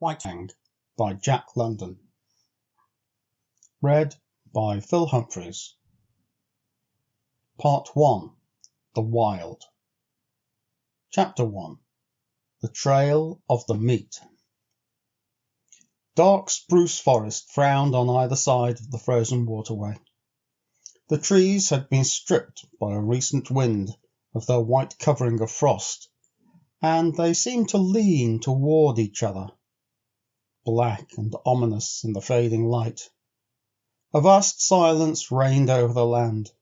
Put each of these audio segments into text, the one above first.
Fang by Jack London. Read by Phil Humphries. Part 1. The Wild. Chapter 1. The Trail of the Meat. Dark spruce forest frowned on either side of the frozen waterway. The trees had been stripped by a recent wind of their white covering of frost, and they seemed to lean toward each other, black and ominous in the fading light. A vast silence reigned over the land.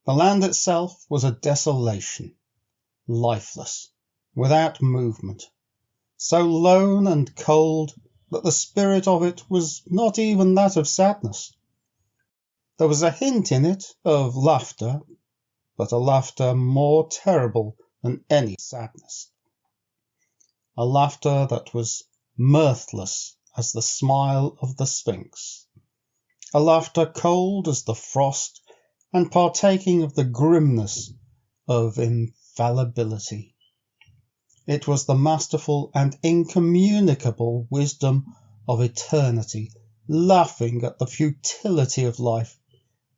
The land itself was a desolation, lifeless, without movement, so lone and cold that the spirit of it was not even that of sadness. There was a hint in it of laughter, but a laughter more terrible than any sadness. A laughter that was mirthless as the smile of the Sphinx. A laughter cold as the frost and partaking of the grimness of infallibility. It was the masterful and incommunicable wisdom of eternity, laughing at the futility of life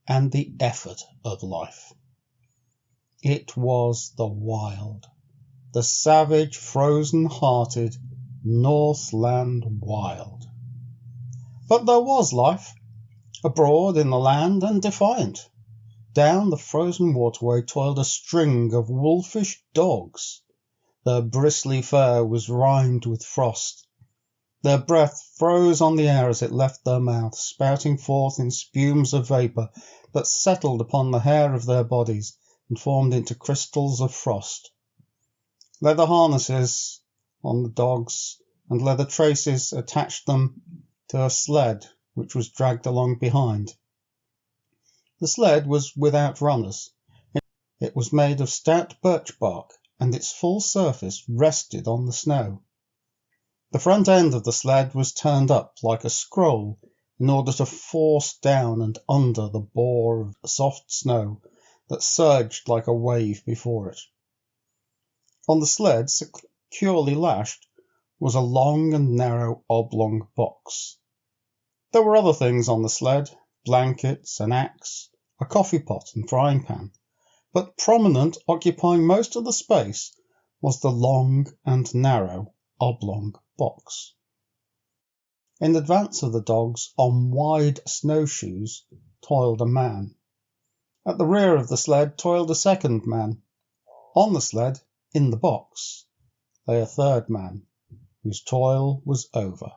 and the effort of life. It was the wild, the savage, frozen-hearted Northland wild. But there was life, abroad in the land and defiant. Down the frozen waterway toiled a string of wolfish dogs. Their bristly fur was rimed with frost. Their breath froze on the air as it left their mouths, spouting forth in spumes of vapour that settled upon the hair of their bodies and formed into crystals of frost. Leather harnesses on the dogs and leather traces attached them to a sled which was dragged along behind. The sled was without runners. It was made of stout birch bark, and its full surface rested on the snow. The front end of the sled was turned up like a scroll in order to force down and under the bore of soft snow that surged like a wave before it. On the sled, securely lashed, was a long and narrow oblong box. There were other things on the sled, blankets, an axe, a coffee pot and frying pan, but prominent, occupying most of the space, was the long and narrow oblong box. In advance of the dogs, on wide snowshoes, toiled a man. At the rear of the sled toiled a second man. On the sled, in the box, lay a third man, whose toil was over.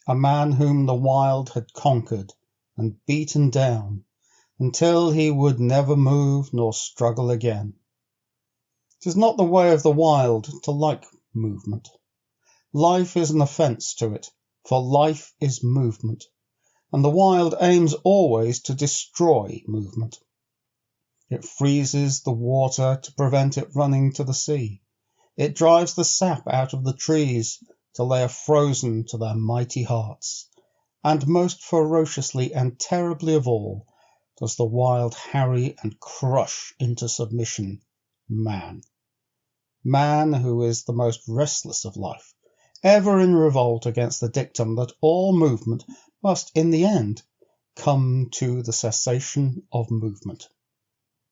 A man whom the wild had conquered and beaten down until he would never move nor struggle again. It is not the way of the wild to like movement. Life is an offence to it, for life is movement, and the wild aims always to destroy movement. It freezes the water to prevent it running to the sea. It drives the sap out of the trees till they are frozen to their mighty hearts. And most ferociously and terribly of all does the wild harry and crush into submission man. Man, who is the most restless of life, ever in revolt against the dictum that all movement must in the end come to the cessation of movement.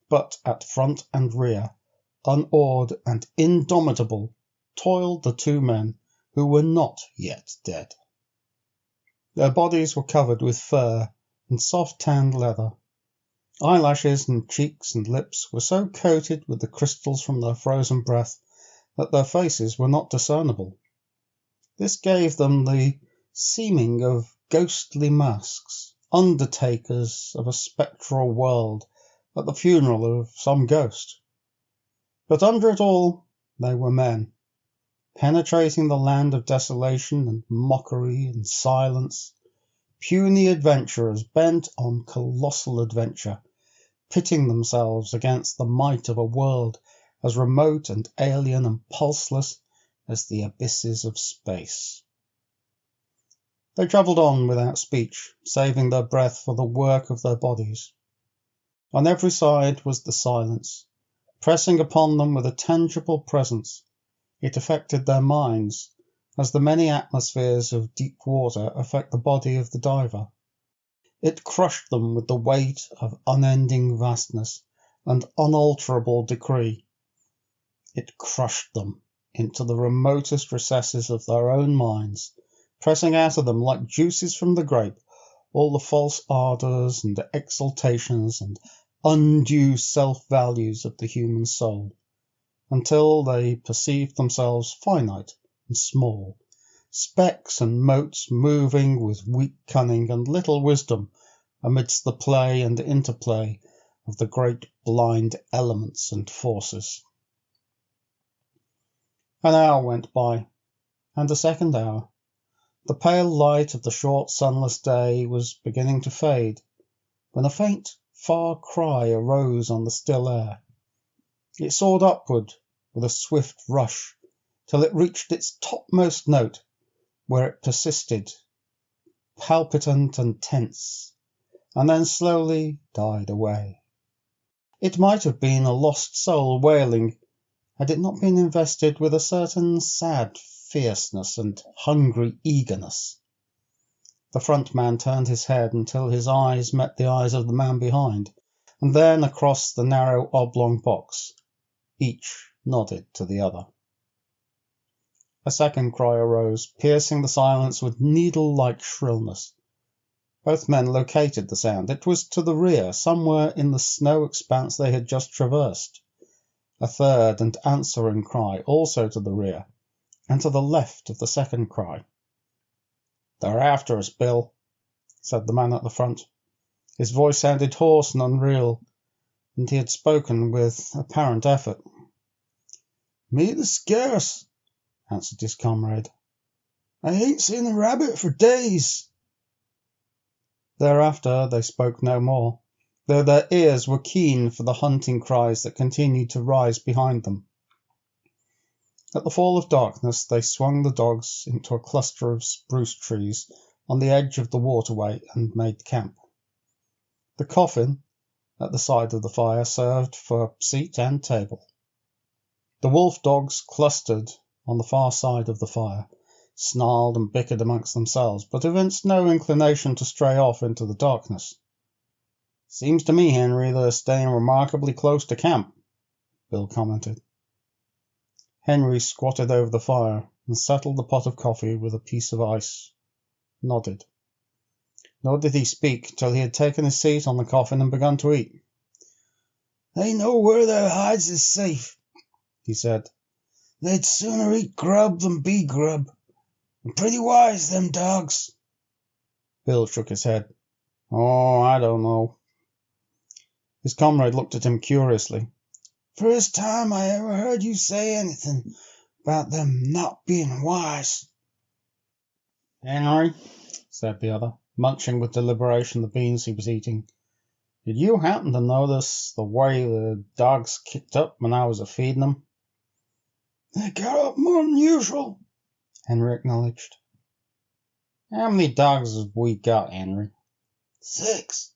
But at front and rear, unawed and indomitable, toiled the two men who were not yet dead. Their bodies were covered with fur and soft tanned leather. Eyelashes and cheeks and lips were so coated with the crystals from their frozen breath that their faces were not discernible. This gave them the seeming of ghostly masks, undertakers of a spectral world at the funeral of some ghost. But under it all they were men, penetrating the land of desolation and mockery and silence, puny adventurers bent on colossal adventure, pitting themselves against the might of a world as remote and alien and pulseless as the abysses of space. They travelled on without speech, saving their breath for the work of their bodies. On every side was the silence, pressing upon them with a tangible presence. It affected their minds, as the many atmospheres of deep water affect the body of the diver. It crushed them with the weight of unending vastness and unalterable decree. It crushed them into the remotest recesses of their own minds, pressing out of them like juices from the grape all the false ardours and exaltations and undue self-values of the human soul, until they perceived themselves finite and small, specks and motes moving with weak cunning and little wisdom amidst the play and interplay of the great blind elements and forces. An hour went by, and a second hour. The pale light of the short sunless day was beginning to fade, when a faint, far cry arose on the still air. It soared upward with a swift rush, till it reached its topmost note, where it persisted, palpitant and tense, and then slowly died away. It might have been a lost soul wailing, had it not been invested with a certain sad fierceness and hungry eagerness. The front man turned his head until his eyes met the eyes of the man behind, and then across the narrow oblong box. Each nodded to the other. A second cry arose, piercing the silence with needle-like shrillness. Both men located the sound. It was to the rear, somewhere in the snow expanse they had just traversed. A third and answering cry, also to the rear, and to the left of the second cry. "They're after us, Bill," said the man at the front. His voice sounded hoarse and unreal, and he had spoken with apparent effort. "Meat is scarce," answered his comrade. "I ain't seen a rabbit for days." Thereafter they spoke no more, though their ears were keen for the hunting cries that continued to rise behind them. At the fall of darkness they swung the dogs into a cluster of spruce trees on the edge of the waterway and made camp. The coffin at the side of the fire served for seat and table. The wolf dogs clustered on the far side of the fire, snarled and bickered amongst themselves, but evinced no inclination to stray off into the darkness. "Seems to me, Henry, they're staying remarkably close to camp," Bill commented. Henry squatted over the fire and settled the pot of coffee with a piece of ice, nodded. Nor did he speak till he had taken his seat on the coffin and begun to eat. "They know where their hides is safe," he said. "They'd sooner eat grub than be grub. And pretty wise, them dogs." Bill shook his head. "Oh, I don't know." His comrade looked at him curiously. "First time I ever heard you say anything about them not being wise." "Henry," said the other, munching with deliberation the beans he was eating, "did you happen to notice the way the dogs kicked up when I was a-feeding them?" "They got up more than usual," Henry acknowledged. "How many dogs have we got, Henry?" "6."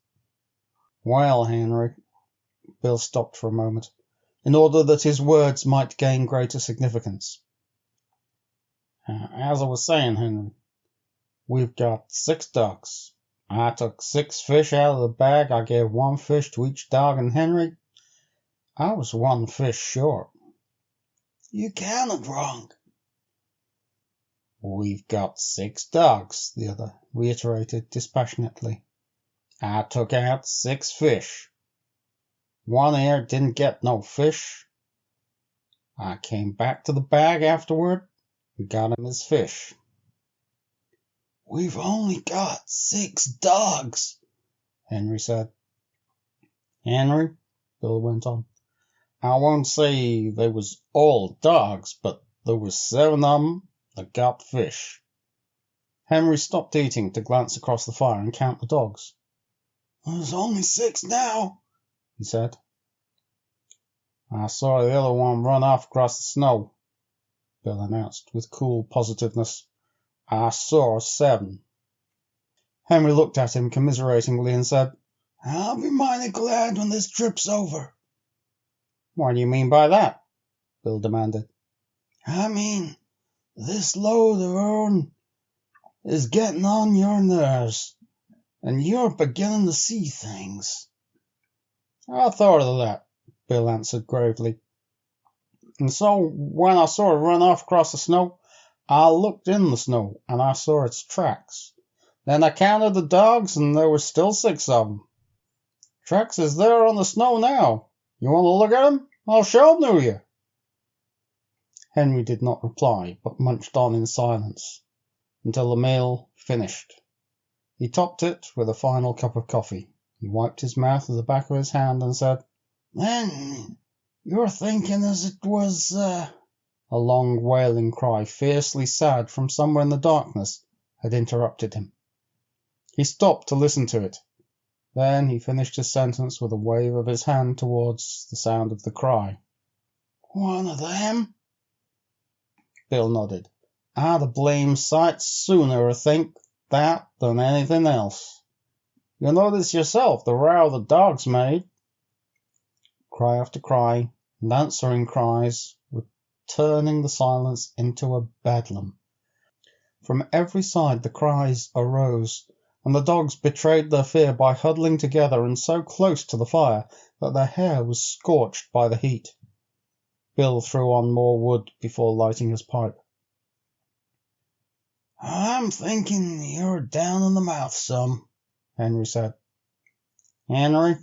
"Well, Henry," Bill stopped for a moment, in order that his words might gain greater significance. "As I was saying, Henry, we've got 6 dogs. I took 6 fish out of the bag. I gave 1 fish to each dog, and Henry, I was 1 fish short." "You counted wrong." "We've got 6 dogs," the other reiterated dispassionately. "I took out 6 fish. One here didn't get no fish. I came back to the bag afterward and got him his fish." "We've only got 6 dogs," Henry said. "Henry," Bill went on, "I won't say they was all dogs, but there was 7 of 'em that got fish." Henry stopped eating to glance across the fire and count the dogs. "There's only 6 now," he said. "I saw the other one run off across the snow," Bill announced with cool positiveness. "I saw 7. Henry looked at him commiseratingly and said, "I'll be mighty glad when this trip's over." "What do you mean by that?" Bill demanded. "I mean This load of our'n is getting on your nerves, and you're beginning to see things." "I thought of that," Bill answered gravely. "And so when I saw it run off across the snow, I looked in the snow, and I saw its tracks. Then I counted the dogs, and there were still 6 of them. Tracks is there on the snow now. You want to look at 'em? I'll show 'em to you." Henry did not reply, but munched on in silence until the meal finished. He topped it with a final cup of coffee. He wiped his mouth with the back of his hand and said, "Then you're thinking as it was—" A long wailing cry, fiercely sad from somewhere in the darkness, had interrupted him. He stopped to listen to it. Then he finished his sentence with a wave of his hand towards the sound of the cry. "One of them?" Bill nodded. "I'd a blame sight sooner think that than anything else. You'll notice yourself the row the dogs made." Cry after cry, and answering cries, were turning the silence into a bedlam. From every side the cries arose, and the dogs betrayed their fear by huddling together and so close to the fire that their hair was scorched by the heat. Bill threw on more wood before lighting his pipe. "I'm thinking you're down in the mouth some," Henry said. "Henry?"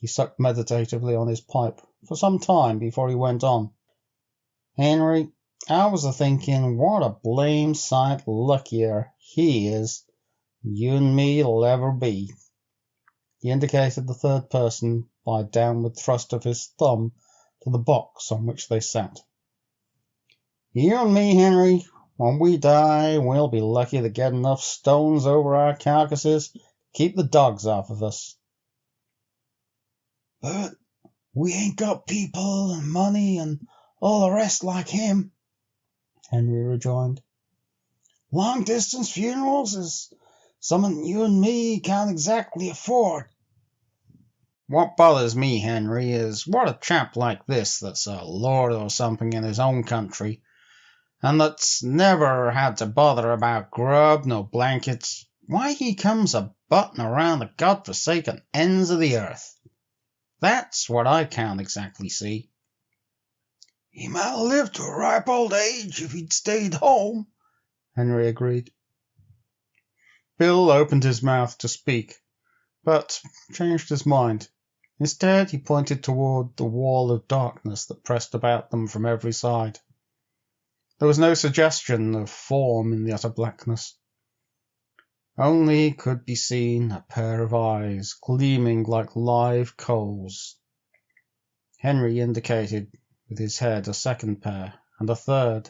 He sucked meditatively on his pipe for some time before he went on. "Henry, I was a-thinking what a blame sight luckier he is than you and me'll ever be." He indicated the third person by a downward thrust of his thumb to the box on which they sat. "You and me, Henry, when we die, we'll be lucky to get enough stones over our carcasses to keep the dogs off of us." "But we ain't got people and money and all the rest like him," Henry rejoined. "Long-distance funerals is something you and me can't exactly afford." "What bothers me, Henry, is what a chap like this that's a lord or something in his own country, and that's never had to bother about grub nor blankets, why he comes a-butting around the god-forsaken ends of the earth. That's what I can't exactly see." "He might have lived to a ripe old age if he'd stayed home," Henry agreed. Bill opened his mouth to speak, but changed his mind. Instead, he pointed toward the wall of darkness that pressed about them from every side. There was no suggestion of form in the utter blackness. Only could be seen a pair of eyes gleaming like live coals. Henry indicated with his head a second pair, and a third.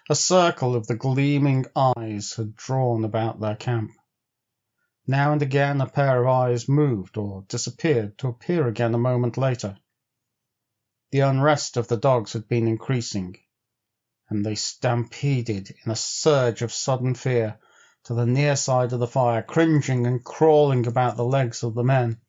A circle of the gleaming eyes had drawn about their camp. Now and again a pair of eyes moved or disappeared to appear again a moment later. The unrest of the dogs had been increasing, and they stampeded in a surge of sudden fear to the near side of the fire, cringing and crawling about the legs of the men.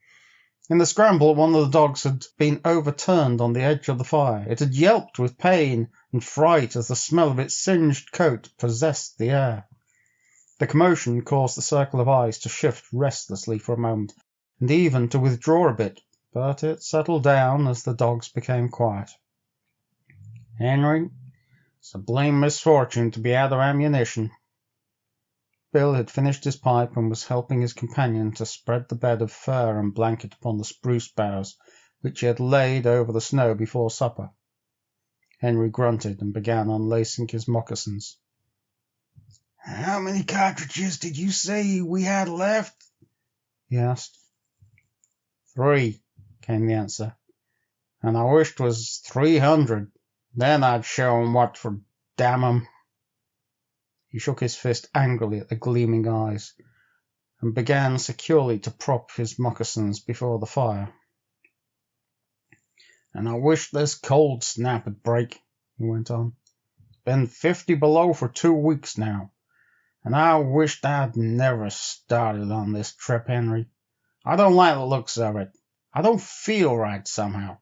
In the scramble, one of the dogs had been overturned on the edge of the fire. It had yelped with pain and fright as the smell of its singed coat possessed the air. The commotion caused the circle of eyes to shift restlessly for a moment, and even to withdraw a bit, but it settled down as the dogs became quiet. "Henry, it's a blame misfortune to be out of ammunition." Bill had finished his pipe and was helping his companion to spread the bed of fur and blanket upon the spruce boughs which he had laid over the snow before supper. Henry grunted and began unlacing his moccasins. "How many cartridges did you say we had left?" he asked. "3," came the answer. "And I wish 'twas 300. Then I'd show 'em what for, damn 'em." He shook his fist angrily at the gleaming eyes, and began securely to prop his moccasins before the fire. "And I wish this cold snap 'd break," he went on. "It's been 50 below for 2 weeks now, and I wished I'd never started on this trip, Henry. I don't like the looks of it. I don't feel right somehow.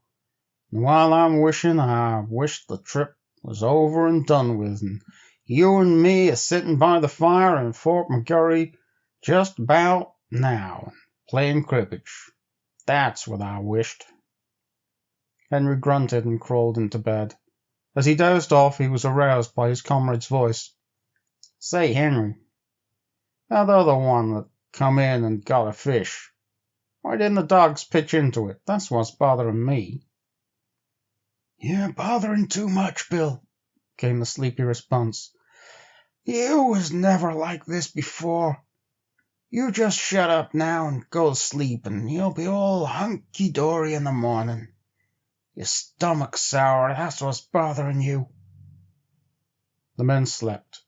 And while I'm wishing, I wish the trip was over and done with, and You and me are sitting by the fire in Fort McGurry just about now, playing cribbage. That's what I wished." Henry grunted and crawled into bed. As he dozed off, he was aroused by his comrade's voice. "Say, Henry, that other one that come in and got a fish, why didn't the dogs pitch into it? That's what's bothering me." "You're bothering too much, Bill," came the sleepy response. "You was never like this before. You just shut up now and go to sleep, and you'll be all hunky-dory in the morning. Your stomach's sour, that's what's bothering you." The men slept,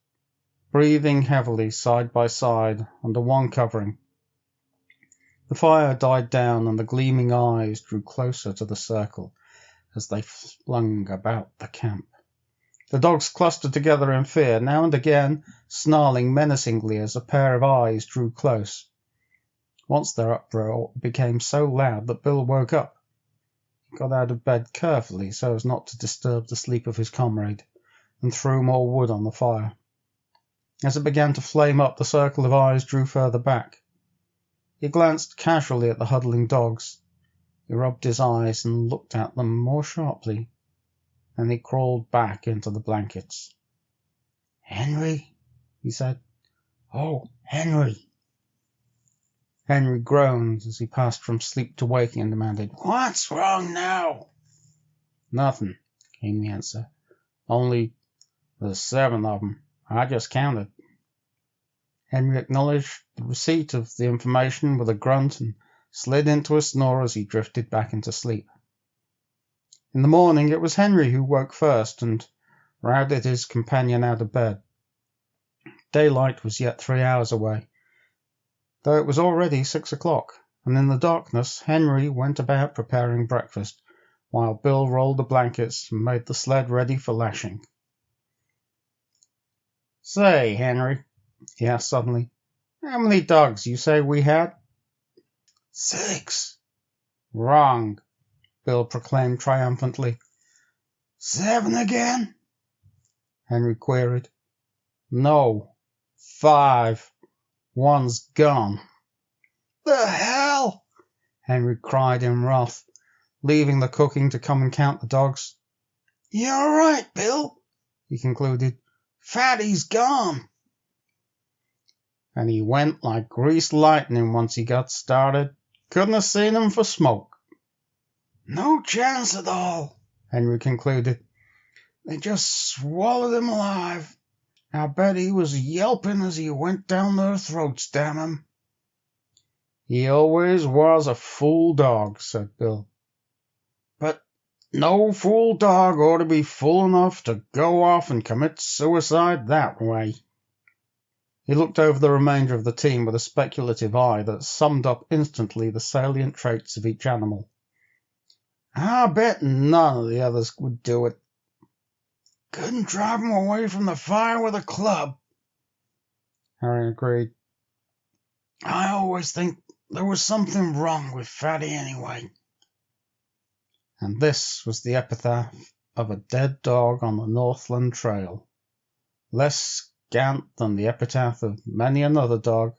breathing heavily side by side under one covering. The fire died down, and the gleaming eyes drew closer to the circle as they flung about the camp. The dogs clustered together in fear, now and again snarling menacingly as a pair of eyes drew close. Once their uproar became so loud that Bill woke up. He got out of bed carefully so as not to disturb the sleep of his comrade, and threw more wood on the fire. As it began to flame up, the circle of eyes drew further back. He glanced casually at the huddling dogs. He rubbed his eyes and looked at them more sharply. Then he crawled back into the blankets. "Henry," he said. "Oh, Henry." Henry groaned as he passed from sleep to waking and demanded, "What's wrong now?" "Nothing," came the answer. "Only there's 7 of 'em. I just counted." Henry acknowledged the receipt of the information with a grunt and slid into a snore as he drifted back into sleep. In the morning it was Henry who woke first and routed his companion out of bed. Daylight was yet 3 hours away, though it was already 6 o'clock, and in the darkness Henry went about preparing breakfast, while Bill rolled the blankets and made the sled ready for lashing. "Say, Henry," he asked suddenly, "how many dogs you say we had?" "6." "Wrong," Bill proclaimed triumphantly. "7 again?" Henry queried. "No, 5. One's gone." "The hell!" Henry cried in wrath, leaving the cooking to come and count the dogs. "You're right, Bill," he concluded. "Fatty's gone." "And he went like greased lightning once he got started. Couldn't have seen him for smoke." "No chance at all," Henry concluded. "They just swallowed him alive. I bet he was yelping as he went down their throats, damn him." "He always was a fool dog," said Bill. "But no fool dog ought to be fool enough to go off and commit suicide that way." He looked over the remainder of the team with a speculative eye that summed up instantly the salient traits of each animal. "I bet none of the others would do it." "Couldn't drive 'em away from the fire with a club," Harry agreed. "I always think there was something wrong with Fatty anyway." And this was the epitaph of a dead dog on the Northland Trail, less scant than the epitaph of many another dog,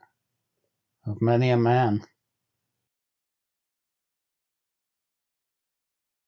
of many a man.